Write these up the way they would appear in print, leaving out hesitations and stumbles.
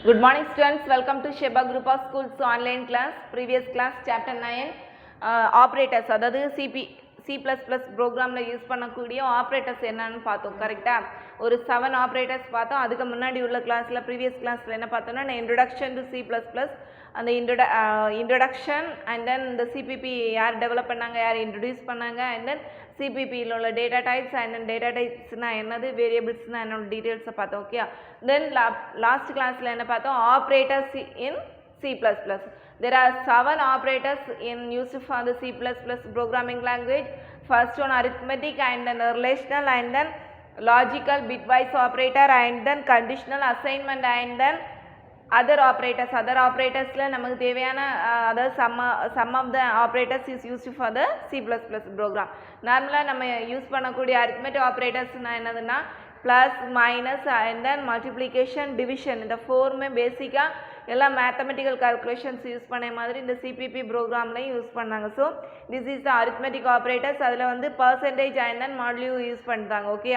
Good morning students, welcome to Sheba Group of Schools online class, previous class chapter 9 operators அதாவது C++ ப்ரோக்ராமில் use பண்ணக்கூடிய operators என்னன்னு பார்த்தோம் கரெக்டாக ஒரு 7 ஆப்ரேட்டர்ஸ் பார்த்தோம். அதுக்கு முன்னாடி உள்ள கிளாஸில் ப்ரீவியஸ் கிளாஸில் என்ன பார்த்தோம்னா இன்ட்ரொடக்ஷன் டு C++, அந்த இன்ட்ரொடக்ஷன் அண்ட் தென் இந்த சிபிபி யார் டெவலப் பண்ணாங்க, யார் இன்ட்ரடியூஸ் பண்ணாங்க, அண்ட் தென் சிபிபியில் உள்ள data types and then data டைப்ஸ்னால் என்னது, வேரியபிள்ஸ்னால் என்னோட டீட்டெயில்ஸை பார்த்தோம். ஓகே, தென் லாஸ்ட் கிளாஸில் என்ன பார்த்தோம், operators in C++. There are 7 operators in used for the C++ programming language. First one arithmetic and then relational and then logical bitwise operator and then conditional assignment and then other operators. Other operators la namakku theviyana other some of the operators is used for the C++ program. Normally நம்ம use பண்ணக்கூடிய arithmetic operators na enaduna plus minus and then multiplication division இந்த ஃபோர்மே பேசிக்காக எல்லாம் mathematical calculations use பண்ண மாதிரி இந்த CPP ப்ரோக்ராம்லையும் use பண்ணாங்க. So this is the arithmetic operators. அதில் வந்து பர்சன்டேஜ் அண்ட் தென் மாட்யூ யூஸ் பண்ணிட்டாங்க. ஓகே,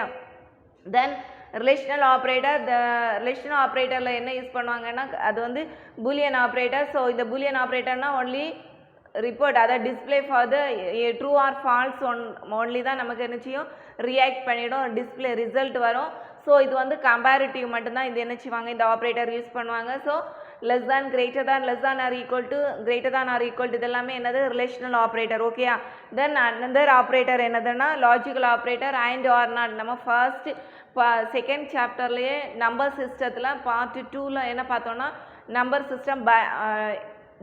தென் ரிலேஷனல் ஆப்ரேட்டர். த ரிலேஷனல் ஆப்ரேட்டரில் என்ன யூஸ் பண்ணுவாங்கன்னா அது வந்து பூலியன் ஆப்ரேட்டர். ஸோ இந்த பூலியன் ஆப்ரேட்டர்னா ஒன்லி ரிப்போர்ட் அதை display for the true or false only தான் நமக்கு என்ன செய்யும், ரியாக்ட் பண்ணிவிடும், டிஸ்பிளே ரிசல்ட் வரும். ஸோ இது வந்து கம்பேரிட்டிவ் மட்டும்தான் இது என்ன செய்வாங்க, இந்த ஆப்ரேட்டர் யூஸ் பண்ணுவாங்க. So less than, greater than, less than or equal to, greater than or equal to இதெல்லாமே என்னது ரிலேஷனல் ஆப்ரேட்டர். ஓகேயா, தென் அனதர் ஆப்ரேட்டர் என்னதுன்னா logical operator and or not. நம்ம ஃபர்ஸ்ட் செகண்ட் சாப்டர்லேயே நம்பர் சிஸ்டத்தில் பார்ட் 2ல் என்ன பார்த்தோன்னா நம்பர் சிஸ்டம்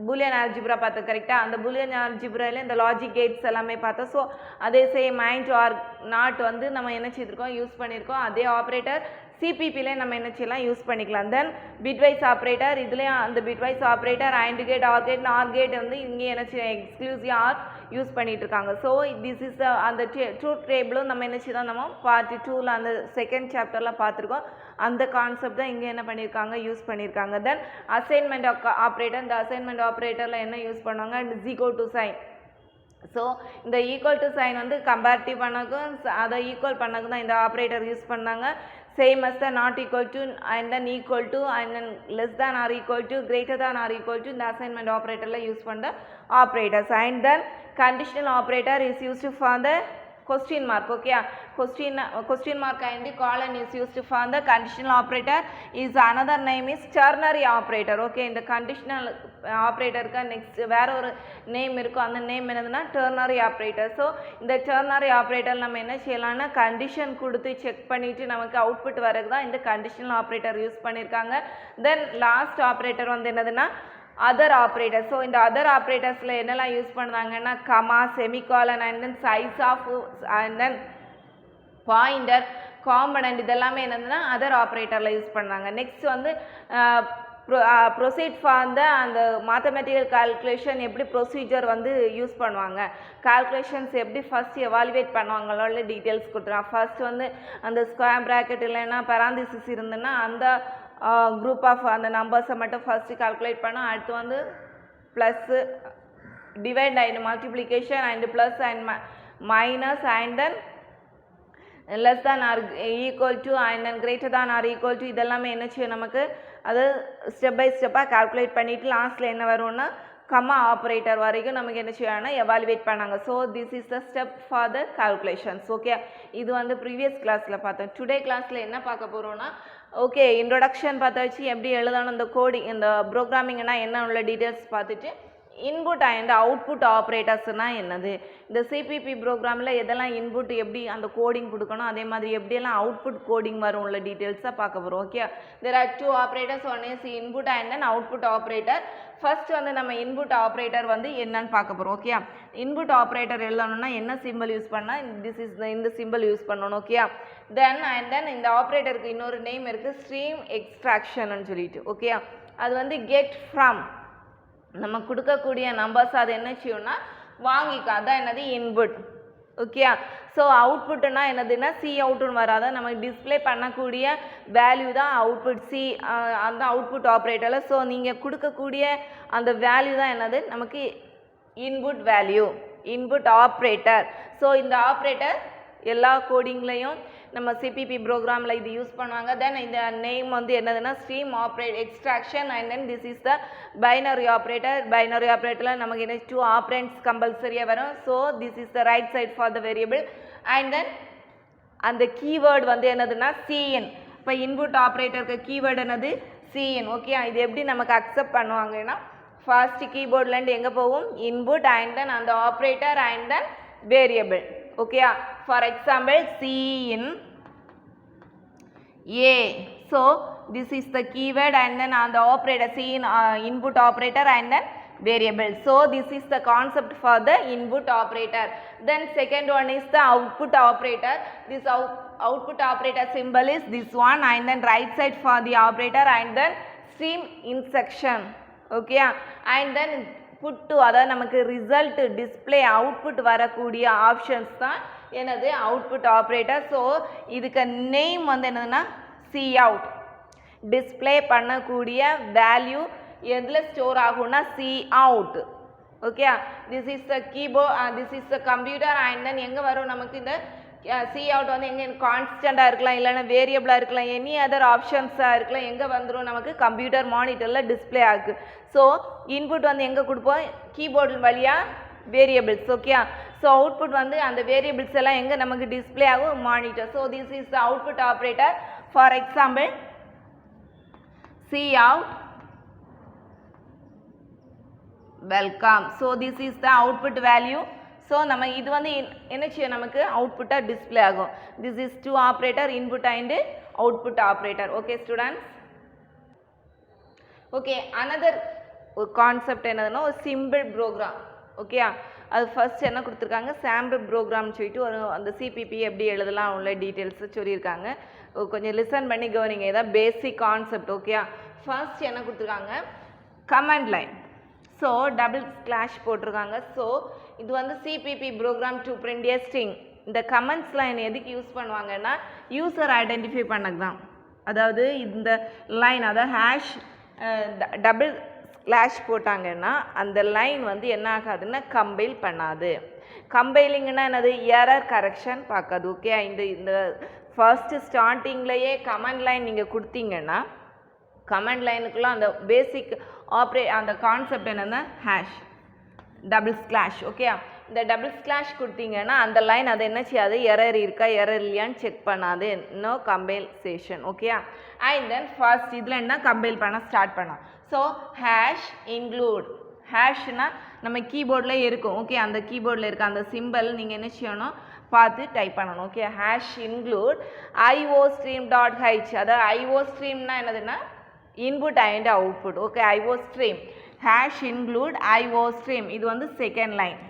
பூலியன் ஆல்ஜிப்ரா பார்த்தோம் கரெக்டாக. அந்த பூலியன் ஆல்ஜிப்ராவில் இந்த லாஜிக் கேட்ஸ் எல்லாமே பார்த்தோம். ஸோ அதே சேம் அண்ட் ஆர் நாட் வந்து நம்ம என்ன செய்திருக்கோம், யூஸ் பண்ணியிருக்கோம். அதே ஆப்ரேட்டர் சிபிபிலே நம்ம என்ன செய்யலாம், யூஸ் பண்ணிக்கலாம். தென் பிட்வைஸ் ஆப்ரேட்டர், இதுலேயும் அந்த bitwise operator and gate, or gate, nor gate வந்து இங்கே என்ன செய்ய எக்ஸ்க்ளூசிவ் ஆர் யூஸ் பண்ணிட்டு இருக்காங்க. ஸோ திஸ் இஸ் அந்த ட்ரூத் டேபிளும் நம்ம என்ன செய்யலாம், நம்ம பார்ட் 2ல் அந்த செகண்ட் சாப்டரில் பார்த்துருக்கோம். அந்த கான்செப்ட் தான் இங்கே என்ன பண்ணியிருக்காங்க, யூஸ் பண்ணியிருக்காங்க. தென் அசைன்மெண்ட் ஆப்ரேட்டர். இந்த அசைன்மெண்ட் ஆப்ரேட்டரில் என்ன யூஸ் பண்ணுவாங்க, ஈக்குவல் டு சைன். ஸோ இந்த ஈக்குவல் டு சைன் வந்து கம்பேரிட்டிவ் பண்ணக்கும் அதை ஈக்குவல் பண்ணக்கு தான் இந்த ஆப்ரேட்டர் யூஸ் பண்ணாங்க. Same as the not equal to and then equal to and then less than or equal to, greater than or equal to இந்த assignment operator la use பண்ண operators. And then conditional operator is used for the question mark. Okay, question mark and the colon is used for the conditional operator. Is another name is ternary operator. Okay, இந்த conditional operator ka next வேற ஒரு name இருக்கும், அந்த name என்னதுன்னா ternary operator. So இந்த ternary operator நம்ம என்ன செய்யலாம்னா condition கொடுத்து செக் பண்ணிவிட்டு நமக்கு அவுட்புட் வரது தான் இந்த கண்டிஷனல் ஆப்ரேட்டர் யூஸ் பண்ணியிருக்காங்க. தென் லாஸ்ட் ஆப்ரேட்டர் வந்து என்னதுன்னா அதர் ஆப்ரேட்டர். ஸோ இந்த அதர் ஆப்ரேட்டர்ஸில் என்னெல்லாம் யூஸ் பண்ணுறாங்கன்னா comma, semicolon and then size of and then pointer, component, இதெல்லாமே என்னதுன்னா அதர் ஆப்ரேட்டரில் யூஸ் பண்ணுறாங்க. நெக்ஸ்ட் வந்து ப்ரொசீட் ஃபார் அந்த மேத்தமெட்டிக்கல் கால்குலேஷன் எப்படி ப்ரொசீஜர் வந்து யூஸ் பண்ணுவாங்க, கால்குலேஷன்ஸ் எப்படி ஃபஸ்ட் எவாலுவேட் பண்ணுவாங்களோட டீட்டெயில்ஸ் கொடுத்துருவாங்க. ஃபர்ஸ்ட் வந்து அந்த ஸ்கொயர் ப்ராக்கெட் இல்லைன்னா பெராந்திசிஸ் இருந்துன்னா அந்த குரூப் ஆஃப் அந்த நம்பர்ஸை மட்டும் ஃபஸ்ட்டு கால்குலேட் பண்ணோம். அடுத்து வந்து plus, divide and multiplication and plus and minus and then less than or equal to and then greater than or equal to இதெல்லாமே என்ன செய்யும் நமக்கு அது ஸ்டெப் பை ஸ்டெப்பாக கால்குலேட் பண்ணிவிட்டு லாஸ்ட்டில் என்ன வரும்னா கம்மா ஆப்ரேட்டர் வரைக்கும் நமக்கு என்ன செய்யணும்னா எவாலுவேட் பண்ணாங்க. So this is the step for the calculations. Okay, இது வந்து ப்ரீவியஸ் கிளாஸில் பார்த்தோம். டுடே கிளாஸில் என்ன பார்க்க போகிறோன்னா ஓகே இன்ட்ரொடக்ஷன் பார்த்தாச்சு, எப்படி எழுதணும் இந்த கோடிங் இந்த ப்ரோக்ராமிங்னா என்ன உள்ள டீட்டெயில்ஸ் பார்த்துட்டு இன்புட் அண்ட் அவுட்புட் ஆப்ரேட்டர்ஸ்னால் என்னது, இந்த சிபிபி ப்ரோக்ராமில் எதெல்லாம் இன்புட் எப்படி அந்த கோடிங் கொடுக்கணும், அதே மாதிரி எப்படியெல்லாம் அவுட்புட் கோடிங் வரும் உள்ள டீட்டெயில்ஸாக பார்க்க போகிறோம். Okay, there are 2 operators, one is input and then output operator. First வந்து நம்ம இன்புட் ஆப்ரேட்டர் வந்து என்னன்னு பார்க்க போகிறோம். ஓகே, இன்புட் ஆப்ரேட்டர் எழுதணும்னா என்ன சிம்பிள் யூஸ் பண்ணால் திஸ் இஸ் இந்த சிம்பிள் யூஸ் பண்ணணும். ஓகே, தென் அண்ட் தென் இந்த ஆப்ரேட்டருக்கு இன்னொரு நேம் இருக்குது ஸ்ட்ரீம் எக்ஸ்ட்ராக்ஷன் சொல்லிட்டு. ஓகே, அது வந்து கெட் ஃப்ரம் நம்ம கொடுக்கக்கூடிய நம்பர்ஸ் அது என்ன செய்யும்னா வாங்கிக்கும், அதான் என்னது இன்புட். ஓகே, ஸோ அவுட்புட்டுனா என்னதுன்னா சி அவுட்டுன்னு வராத நமக்கு டிஸ்பிளே பண்ணக்கூடிய வேல்யூ தான் அவுட்புட். சி அந்த அவுட்புட் ஆப்ரேட்டரில் ஸோ நீங்கள் கொடுக்கக்கூடிய அந்த வேல்யூ தான் என்னது நமக்கு input value, input operator. So இந்த ஆப்ரேட்டர் எல்லா கோடிங்லையும் நம்ம சிபிபி ப்ரோக்ராமில் இது யூஸ் பண்ணுவாங்க. தென் இந்த நேம் வந்து என்னதுன்னா stream operator extraction and then this is the binary operator. Binary ஆப்ரேட்டரில் நமக்கு என்ன 2 ஆப்ரண்ட்ஸ் கம்பல்சரியாக வரும். So this is the right side for the variable and then அந்த கீவேர்டு வந்து என்னதுன்னா சிஎன். இப்போ இன்புட் ஆப்ரேட்டருக்கு கீவேர்டு என்னது சிஎன். ஓகே, இது எப்படி நமக்கு அக்செப்ட் பண்ணுவாங்கன்னா ஃபர்ஸ்ட் கீபோர்ட்லேருந்து எங்கே போகும் இன்புட் அண்ட் தென் அந்த operator and then variable. Okay, for example cin a. so this is the keyword and then on the operator cin input operator and then variable. So this is the concept for the input operator. Then second one is the output operator. This output operator symbol is this one and then right side for the operator and then stream instruction. Okay, and then put to அதாவது நமக்கு result display output வரக்கூடிய options தான் என்னது output operator. So இதுக்கு name வந்து என்னதுன்னா C out. Display பண்ணக்கூடிய value எதில் ஸ்டோர் ஆகும்னா C out. Okay, this is the keyboard, this is the computer and then எங்கே வரும் நமக்கு இந்த சி அவுட் வந்து எங்கே கான்ஸ்டண்ட்டாக இருக்கலாம், இல்லைன்னா வேரியபிளாக இருக்கலாம், எனி அதர் ஆப்ஷன்ஸாக இருக்கலாம். எங்கே வந்துடும் நமக்கு கம்ப்யூட்டர் மானிட்டரில் டிஸ்பிளே ஆகுது. ஸோ இன்புட் வந்து எங்கே கொடுப்போம் கீபோர்டு வழியாக வேரியபிள்ஸ். ஓகே, ஸோ அவுட்புட் வந்து அந்த வேரியபிள்ஸ் எல்லாம் எங்கே நமக்கு டிஸ்பிளே ஆகும் monitor. So this is the output operator. For example C out welcome. So this is the output value. So நம்ம இது வந்து என்ன செய்யும் நமக்கு அவுட்புட்டாக டிஸ்பிளே ஆகும். This is 2 operator input and output operator. Okay students. Okay, another ஒரு concept என்னதுன்னா ஒரு சிம்பிள் ப்ரோக்ராம். ஓகே, அது ஃபர்ஸ்ட் என்ன கொடுத்துருக்காங்க சாம்பிள் ப்ரோக்ராம்னு சொல்லிட்டு ஒரு அந்த சிபிபி எப்படி எழுதலாம் உள்ள டீட்டெயில்ஸு சொல்லியிருக்காங்க. கொஞ்சம் லிசன் பண்ணி கவனிங்க, இதான் பேசிக் கான்செப்ட். ஓகே, ஃபர்ஸ்ட் என்ன கொடுத்துருக்காங்க command line. So double slash போட்டிருக்காங்க. ஸோ இது வந்து CPP program to print a string. இந்த கமெண்ட்ஸ் லைன் எதுக்கு யூஸ் பண்ணுவாங்கன்னா யூசர் ஐடென்டிஃபை பண்ணது தான். அதாவது இந்த லைன் அதாவது ஹேஷ் டபுள் ஸ்லாஷ் போட்டாங்கன்னா அந்த லைன் வந்து என்ன ஆகாதுன்னா கம்பைல் பண்ணாது. கம்பைலிங்னா என்னது எரர் கரெக்ஷன் பார்க்காது. ஓகே, இந்த ஃபர்ஸ்ட்டு ஸ்டார்டிங்லேயே கமெண்ட் லைன் நீங்கள் கொடுத்தீங்கன்னா கமெண்ட் லைனுக்குள்ள அந்த பேசிக் அந்த கான்செப்ட் என்னன்னா ஹேஷ் டபுள் ஸ்லாஷ். ஓகே, இந்த டபுள் ஸ்லாஷ் கொடுத்தீங்கன்னா அந்த லைன் அதை என்ன செய்யாது எரர் இருக்கா எரர் இல்லையான்னு செக் பண்ணாது. No compilation. Okay, and then first இதில் என்ன கம்பைல் பண்ண ஸ்டார்ட் பண்ணலாம். So hash include. ஹேஷ்னா நம்ம கீபோர்டில் இருக்கும். ஓகே, அந்த கீபோர்டில் இருக்க அந்த சிம்பிள் நீங்கள் என்ன செய்யணும் பார்த்து டைப் பண்ணணும். Okay, hash include IO stream dot h. அதாவது ஐஓ ஸ்ட்ரீம்னா என்னதுன்னா input and output. Okay, IO stream hash include IO stream. இது வந்து செகண்ட் லைன்.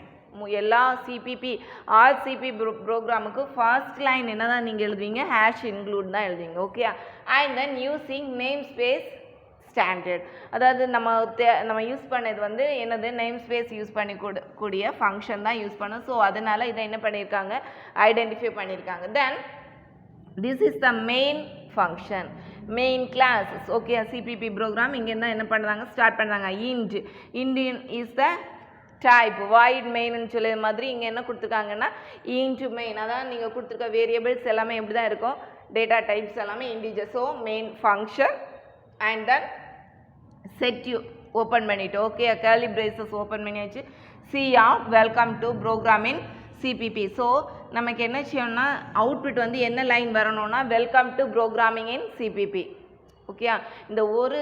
எல்லா சிபிபி ஆல் சிபி ப்ரோக்ராமுக்கு ஃபர்ஸ்ட் லைன் என்ன தான் நீங்கள் எழுதுவீங்க ஹேஷ் இன்க்ளூட் தான் எழுதுவீங்க. Okay, and then using namespace standard. அதாவது நம்ம யூஸ் பண்ணது வந்து என்னது நேம் ஸ்பேஸ் யூஸ் பண்ணி கூடிய ஃபங்க்ஷன் தான் யூஸ் பண்ணோம். ஸோ அதனால் இதை என்ன பண்ணியிருக்காங்க ஐடென்டிஃபை பண்ணியிருக்காங்க. Then this is the main function main classes. Okay, CPP program இங்கேருந்து என்ன பண்ணுறாங்க ஸ்டார்ட் பண்ணுறாங்க Indian is the type void மெயின்னு சொல்லி மாதிரி இங்கே என்ன கொடுத்துருக்காங்கன்னா இன்டு மெயின். அதான் நீங்கள் கொடுத்துருக்க வேரியபிள்ஸ் எல்லாமே எப்படி தான் இருக்கும் டேட்டா டைப்ஸ் எல்லாமே integer. So main function and then set you open பண்ணிவிட்டு ஓகே கர்லி பிரேசஸ் ஓப்பன் பண்ணி வச்சு C out welcome to program in CPP. So நமக்கு என்ன செய்யணும்னா அவுட்புட் வந்து என்ன லைன் வரணும்னா welcome to programming in CPP. Okay, இந்த ஒரு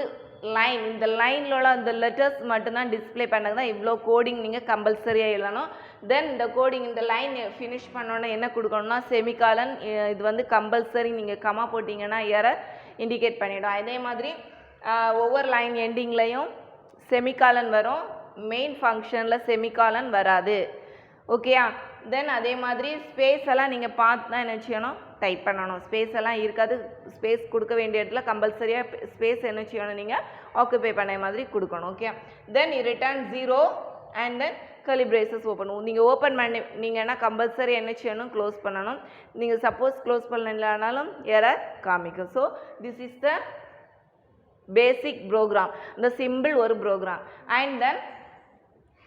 லைன் இந்த லைனில் உள்ள அந்த லெட்டர்ஸ் மட்டும்தான் டிஸ்பிளே பண்ணது தான் இவ்வளோ கோடிங் நீங்கள் கம்பல்சரியாக எழுதணும். தென் இந்த கோடிங் இந்த லைன் ஃபினிஷ் பண்ணோன்னா என்ன கொடுக்கணும்னா செமிகாலன். இது வந்து கம்பல்சரி நீங்கள் கமா போட்டிங்கன்னா எரர் இண்டிகேட் பண்ணிவிடும். அதே மாதிரி ஒவ்வொரு லைன் எண்டிங்லேயும் செமிகாலன் வரும். மெயின் ஃபங்க்ஷனில் செமிகாலன் வராது. ஓகேயா, தென் அதே மாதிரி ஸ்பேஸ் எல்லாம் நீங்கள் பார்த்து தான் என்ன செய்யணும் டைப் பண்ணணும். ஸ்பேஸ் எல்லாம் இருக்காது. ஸ்பேஸ் கொடுக்க வேண்டிய இடத்துல கம்பல்சரியாக ஸ்பேஸ் என்ன செய்யணும் நீங்கள் ஆக்குபை பண்ண மாதிரி கொடுக்கணும். Okay, then return 0 and then curly braces open. நீங்கள் ஓப்பன் பண்ணி நீங்கள் என்ன கம்பல்சரி என்ன செய்யணும் க்ளோஸ் பண்ணணும். நீங்கள் சப்போஸ் க்ளோஸ் பண்ணலனாலும் எரர் காமிக்கும். So this is the basic program. இந்த சிம்பிள் ஒரு ப்ரோக்ராம். அண்ட் தென்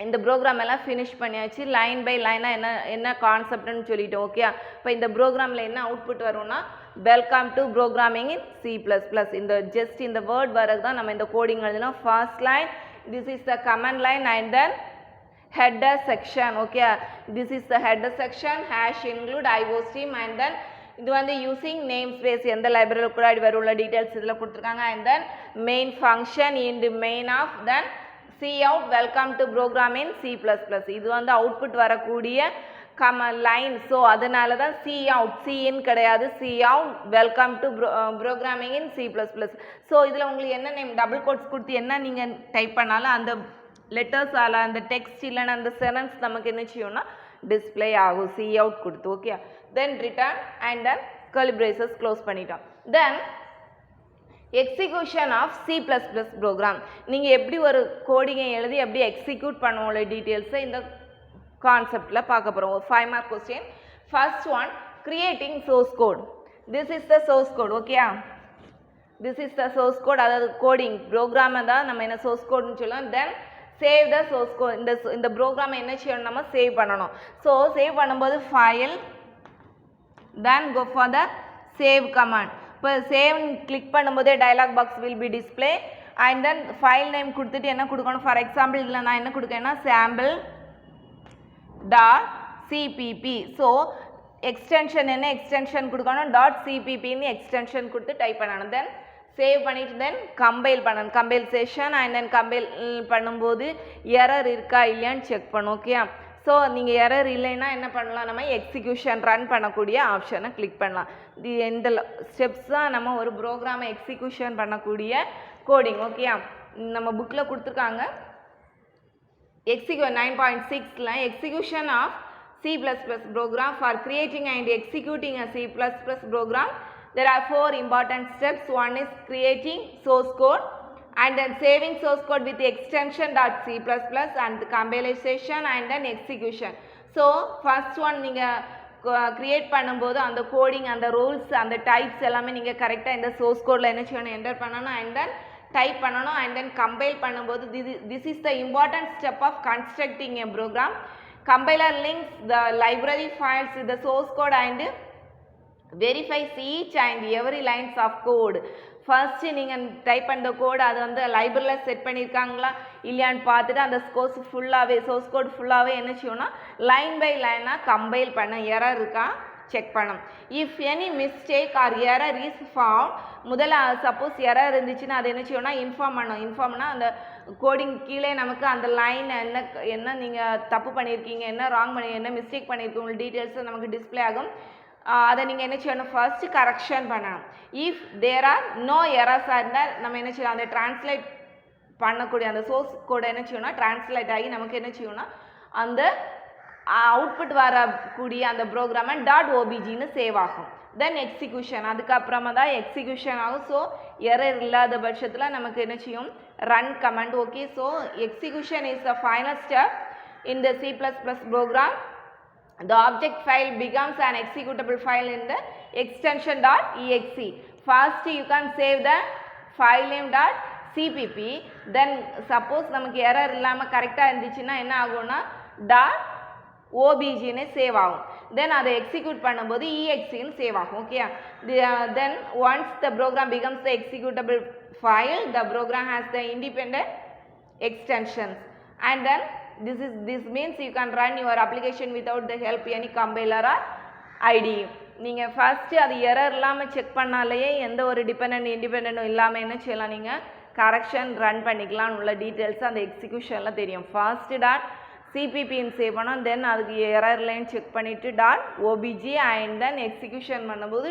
இந்த ப்ரோக்ராம் எல்லாம் ஃபினிஷ் பண்ணியாச்சு. லைன் பை லைனாக என்ன கான்செப்ட்னு சொல்லிட்டோம். ஓகே, இப்போ இந்த ப்ரோக்ராமில் என்ன அவுட்புட் வரும்னா welcome to programming in C++. இந்த ஜஸ்ட் இந்த வேர்ட் வரது தான் நம்ம இந்த கோடிங் எழுதினோம். First line, this is the comment line and then header section. Okay, this is the header section, hash include iostream and then இது வந்து using namespace எந்த லைப்ரரியில் கூட அது வருள்ள டீட்டெயில்ஸ் இதில் கொடுத்துருக்காங்க. and then main function in the main of then cout welcome to program in C++. இது வந்து அவுட்புட் வரக்கூடிய லைன். ஸோ அதனால தான் cout, cin கிடையாது, cout welcome to programming in C++. So இதில் உங்களுக்கு என்ன நேம் டபுள் கோட்ஸ் கொடுத்து என்ன நீங்கள் டைப் பண்ணாலும் அந்த லெட்டர்ஸ் அந்த டெக்ஸ்ட் இல்லைன்னா அந்த சென்டென்ஸ் நமக்கு என்ன செய்யும்னா டிஸ்பிளே ஆகும் cout கொடுத்து. Okay, then return and then curly braces close பண்ணிட்டோம். Then execution of C++ program. நீங்கள் எப்படி ஒரு கோடிங்கை எழுதி எப்படி எக்ஸிக்யூட் பண்ணுவோம்ல டீட்டெயில்ஸை இந்த கான்செப்டில் பார்க்க போகிறோம். 5 mark question. First one, creating source code. This is the source code. Okay, this is the source code, அதாவது கோடிங் ப்ரோக்ராமை தான் நம்ம என்ன சோர்ஸ் கோட்னு சொல்லலாம். Then save the source code. இந்த ப்ரோக்ராமை என்ன செய்யணும், நம்ம சேவ் பண்ணணும். ஸோ சேவ் பண்ணும்போது file then go for the save command. இப்போ சேவ் கிளிக் பண்ணும்போதே dialog box will be display and then file name கொடுத்துட்டு என்ன கொடுக்கணும். ஃபார் எக்ஸாம்பிள் இதில் நான் என்ன கொடுக்கேன்னா சாம்பிள் .cpp. ஸோ எக்ஸ்டென்ஷன் என்ன எக்ஸ்டென்ஷன் கொடுக்கணும், .cppன்னு எக்ஸ்டென்ஷன் கொடுத்து டைப் பண்ணணும். தென் சேவ் பண்ணிட்டு தென் கம்பைல் பண்ணணும், கம்பைல்சேஷன் அண்ட் தென் கம்பைல் பண்ணும்போது எரர் இருக்கா இல்லையான்னு செக் பண்ணும். ஓகே, ஸோ நீங்கள் எரர் இல்லைன்னா என்ன பண்ணலாம், நம்ம எக்ஸிக்யூஷன் ரன் பண்ணக்கூடிய ஆப்ஷனை கிளிக் பண்ணலாம். இந்த ஸ்டெப்ஸ் தான் நம்ம ஒரு ப்ரோக்ராமை எக்ஸிக்யூஷன் பண்ணக்கூடிய கோடிங். ஓகே, நம்ம புக்கில் கொடுத்துருக்காங்க. 9.6ல execution of C++ program. For creating and executing a C++ program, there are 4 important steps. One is creating source code and then saving source code with extension .c++ and the compilation and then execution. So first one நீங்கள் create பண்ணும்போது அந்த coding அந்த rules அந்த types எல்லாமே நீங்கள் கரெக்டாக இந்த source கோடில் என்ன செய்யணும், என்டர் பண்ணணும் and then டைப் பண்ணணும் and then compile பண்ணும்போது this is the important step of constructing a program. Compiler links the library files with the source code and verifies each and every lines of code. First நீங்கள் type பண்ணுற code அது வந்து லைப்ரரியில் set பண்ணியிருக்காங்களா இல்லையான்னு பார்த்துட்டு அந்த சோர்ஸ் கோட் ஃபுல்லாகவே என்ன செய்யணும்னா லைன் பை லைனாக கம்பைல் பண்ண எரர் இருக்கா செக் பண்ணணும். If any mistake R error is found, முதல்ல சப்போஸ் எரர் இருந்துச்சுன்னா அது என்ன செய்யணும்னா இன்ஃபார்ம் பண்ணணும். இன்ஃபார்ம்னா அந்த கோடிங் கீழே நமக்கு அந்த லைன் என்ன நீங்கள் தப்பு பண்ணியிருக்கீங்க, என்ன ராங் என்ன மிஸ்டேக் பண்ணியிருக்கீங்க உங்களுக்கு டீட்டெயில்ஸும் நமக்கு டிஸ்பிளே ஆகும். அதை நீங்கள் என்ன செய்யணும், ஃபர்ஸ்ட்டு கரெக்ஷன் பண்ணணும். இஃப் தேர் ஆர் நோ எரர்ஸாக இருந்தால் நம்ம என்ன செய்யணும், அந்த டிரான்ஸ்லேட் பண்ணக்கூடிய அந்த சோர்ஸ் கோடை என்ன செய்யணும்னா டிரான்ஸ்லேட் ஆகி நமக்கு என்ன செய்யணும்னா அந்த அவுட்புட் வரக்கூடிய அந்த ப்ரோக்ராமை .obgன்னு சேவ் ஆகும். தென் எக்ஸிக்யூஷன், அதுக்கப்புறமா தான் எக்ஸிக்யூஷன் ஆகும். ஸோ எரர் இல்லாத பட்சத்தில் நமக்கு என்ன செய்யும், run command. Okay, so execution is the final step in the C++ program. The object file becomes an executable file in the extension .exe. First you can save the file name .cpp. Then suppose நமக்கு error இல்லாமல் கரெக்டாக இருந்துச்சுன்னா என்ன ஆகும்னா .obgன்னு save ஆகும். தென் அதை execute பண்ணும்போது exன்னு save ஆகும். Okay, then once the program becomes the executable file, the program has the independent extensions and then this means you can run your application without the help any compiler or IDE. நீங்கள் first அது error இல்லாமல் check பண்ணாலேயே எந்த ஒரு இண்டிபெண்ட்டும் இல்லாமல் என்ன செய்யலாம், நீங்கள் correction run பண்ணிக்கலாம் உள்ள டீட்டெயில்ஸ் அந்த எக்ஸிக்யூஷனில் தெரியும். ஃபர்ஸ்ட்டு .cppன்னு சேவ் பண்ணோம், தென் அதுக்கு எரர் லைன் செக் பண்ணிவிட்டு .obg அண்ட் தென் எக்ஸிக்யூஷன் பண்ணும்போது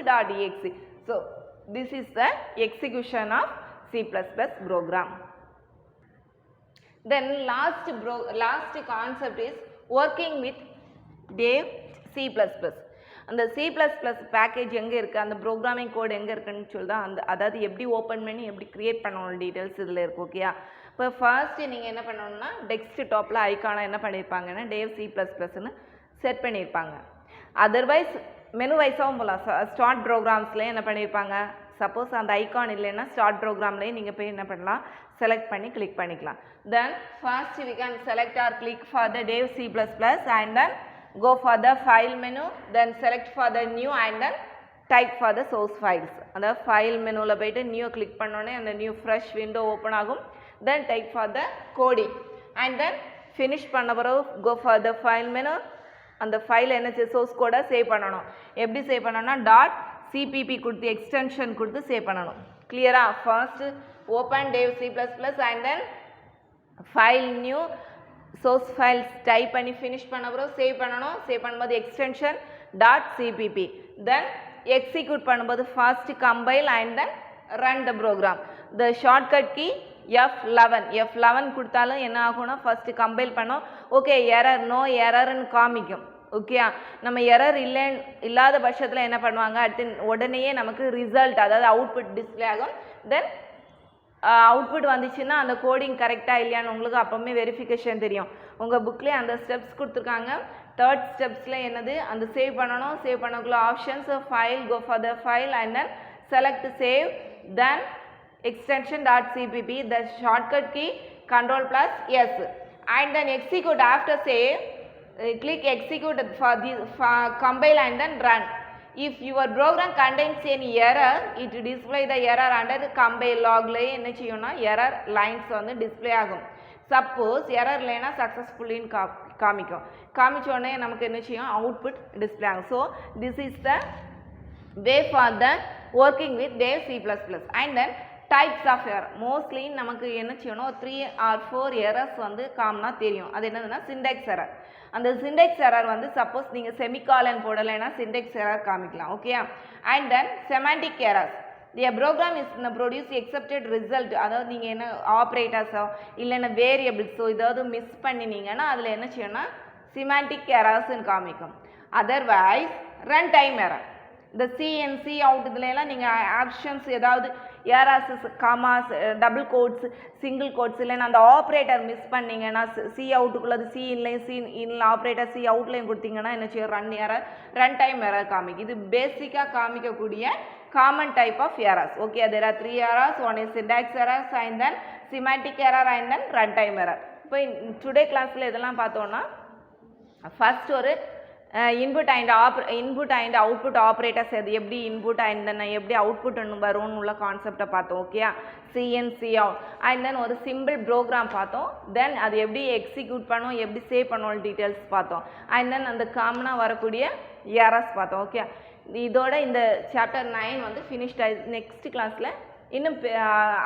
.exe. So this is the execution of C++ program. Then last concept is working with Dev C++. அந்த C++ பேக்கேஜ் எங்கே இருக்குது, அந்த ப்ரோக்ராமிங் கோட் எங்கே இருக்குன்னு சொல்லி தான் அதாவது எப்படி ஓப்பன் பண்ணி எப்படி க்ரியேட் பண்ணணும் டீட்டெயில்ஸ் இதில் இருக்குது. ஓகேயா, இப்போ ஃபர்ஸ்ட்டு நீங்கள் என்ன பண்ணணும்னா டெஸ்க்டாப்பில் ஐக்கானாக என்ன பண்ணியிருப்பாங்கன்னா Dev C++ன்னு செட் பண்ணியிருப்பாங்க. அதர்வைஸ் மெனு வைஸாகவும் போகலாம். ஸ்டார்ட் ப்ரோக்ராம்ஸில் என்ன பண்ணியிருப்பாங்க சப்போஸ் அந்த ஐகான் இல்லைன்னா ஸ்டார்ட் ப்ரோக்ராம்லேயே நீங்கள் போய் என்ன பண்ணலாம், செலக்ட் பண்ணி கிளிக் பண்ணிக்கலாம். தென் first we can select or click for the dev C++ and then go for the file menu, then select for the new and then type for the source files. அந்த file மெனுவில் போய்ட்டு new click பண்ணோன்னே அந்த new fresh window open ஆகும். Then type for the coding and then finish பண்ண பிறகு go for the file menu. அந்த file என்ன சோர்ஸ் கோடை சேவ் பண்ணணும். எப்படி சேவ் பண்ணணும்னா .cpp கொடுத்து எக்ஸ்டென்ஷன் கொடுத்து சேவ் பண்ணணும். கிளியரா? First open dev C++ and then file new source files type பண்ணி ஃபினிஷ் பண்ண பிறகு சேவ் பண்ணணும். சேவ் பண்ணும்போது எக்ஸ்டென்ஷன் .cpp தென் எக்ஸிக்யூட் பண்ணும்போது first compile and then run the program. The shortcut key F11 கொடுத்தாலும் என்ன ஆகும்னா ஃபர்ஸ்ட் கம்பைல் பண்ணோம். ஓகே எரர் நோ எரர்னு காமிக்கும். ஓகே நம்ம எரர் இல்லாத பட்சத்தில் என்ன பண்ணுவாங்க, அடுத்து உடனேயே நமக்கு ரிசல்ட் அதாவது அவுட்புட் டிஸ்பிளே ஆகும். தென் அவுட்புட் வந்துச்சுன்னா அந்த கோடிங் கரெக்டாக இல்லையான்னு உங்களுக்கு அப்போவுமே வெரிஃபிகேஷன் தெரியும். உங்கள் புக்லேயே அந்த ஸ்டெப்ஸ் கொடுத்துருக்காங்க. தேர்ட் ஸ்டெப்ஸில் என்னது, அந்த சேவ் பண்ணணும். சேவ் பண்ணக்குள்ள options file, go for the file and then select save, then extension .cpp, the shortcut key Ctrl+S and then execute. After save, click execute for compile and then run. If your program contains any error, it display the error under the compile log la enna cheyyona error lines வந்து display ஆகும். Suppose error இல்லைனா successfully காமிச்சோடனே நமக்கு என்ன செய்யும், output display ஆகும். So this is the way for the working with dev C++ and then types of error. Mostly நமக்கு என்ன செய்யணும், 3 or 4 errors வந்து காமனாக தெரியும். அது என்னதுன்னா சிண்டெக்ஸ் எரர். அந்த சிண்டெக்ஸ் எரர் வந்து சப்போஸ் நீங்கள் செமிகாலன் போடலைன்னா சிண்டெக்ஸ் எரர் காமிக்கலாம். Okay and then semantic errors. The program is produce accepted result. அதாவது நீங்கள் என்ன ஆப்ரேட்டர்ஸோ இல்லைன்னா வேரியபிள்ஸோ ஏதாவது மிஸ் பண்ணினீங்கன்னா அதில் என்ன செய்யணும்னா சிமாண்டிக் எரர்ஸ்ன்னு காமிக்கும். Otherwise run time error. இந்த CNC அவுட் இதுலாம் நீங்கள் ஆப்ஷன்ஸ் ஏதாவது ஏராசஸ் commas double quotes single quotes இல்லைன்னா அந்த ஆப்ரேட்டர் மிஸ் பண்ணிங்கன்னா சி அவுட்டுக்குள்ளது சி இன்லைன் சி இன்ல ஆப்ரேட்டர் சி அவுட்லையும் கொடுத்தீங்கன்னா என்ன செய்யும், ரன் டைம் எரர் காமிக்கும். இது பேசிக்காக காமிக்கக்கூடிய common type of errors. Okay there are 3 errors. One is syntax errors and then semantic error and then run time error. இப்போ டுடே கிளாஸில் இதெல்லாம் பார்த்தோன்னா ஃபர்ஸ்ட் ஒரு இன்புட் அண்ட் அவுட்புட் ஆப்ரேட்டர்ஸ் அது எப்படி இன்புட் அண்ட் தென் எப்படி அவுட்புட் வரும்னு உள்ள கான்செப்டை பார்த்தோம். Okay CNC out and then ஒரு சிம்பிள் ப்ரோக்ராம் பார்த்தோம். தென் அது எப்படி எக்ஸிக்யூட் பண்ணோம், எப்படி சேவ் பண்ணோம் டீட்டெயில்ஸ் பார்த்தோம். அண்ட் தென் அந்த காமனாக வரக்கூடிய எரர்ஸ் பார்த்தோம். ஓகே இதோட இந்த சாப்டர் 9 வந்து ஃபினிஷ்ட் ஆயிடுச்சு. நெக்ஸ்ட் கிளாஸில் இன்னும்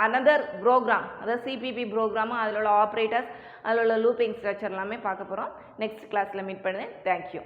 அனதர் ப்ரோக்ராம் அதாவது CPP ப்ரோக்ராமும் அதில் உள்ள ஆப்ரேட்டர்ஸ் அதில் உள்ள லூப்பிங் ஸ்ட்ரக்சர் எல்லாமே பார்க்க போகிறோம். நெக்ஸ்ட் கிளாஸில் மீட் பண்ணுறேன். தேங்க்யூ.